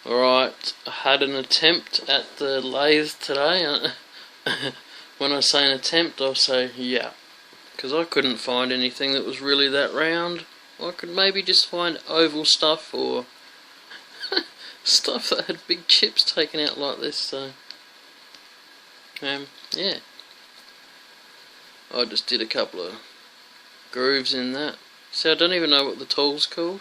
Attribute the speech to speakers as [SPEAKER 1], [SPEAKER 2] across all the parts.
[SPEAKER 1] Alright, I had an attempt at the lathe today. When I say an attempt, I'll say yeah, because I couldn't find anything that was really that round. I could maybe just find oval stuff or stuff that had big chips taken out like this, so yeah. I just did a couple of grooves in that. See, I don't even know what the tool's called.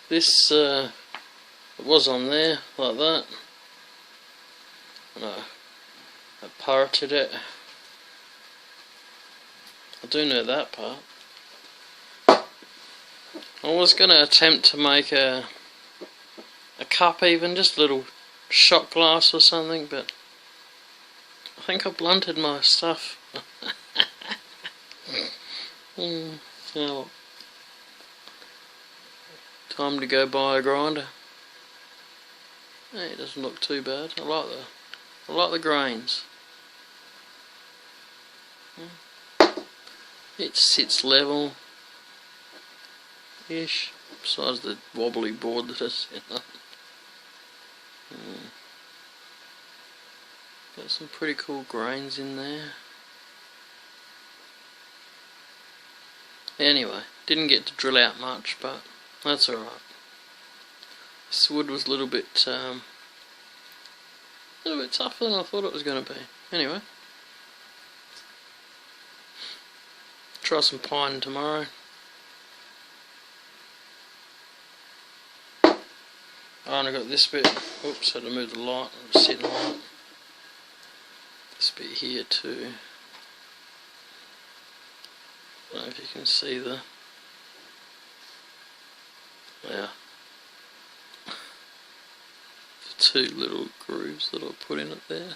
[SPEAKER 1] This it was on there like that, and I parted it. I do know that part. I was going to attempt to make a cup, even just a little shot glass or something, but I think I blunted my stuff. So, time to go buy a grinder. Hey, it doesn't look too bad. I like the grains. It sits level ish, besides the wobbly board that it's in. Got some pretty cool grains in there. Anyway, didn't get to drill out much, but that's alright. This wood was a little bit tougher than I thought it was going to be. Anyway, try some pine tomorrow. Oh, and I got this bit. Oops, had to move the light. I'm sitting on it. This bit here too. I don't know if you can see the two little grooves that I put in it there.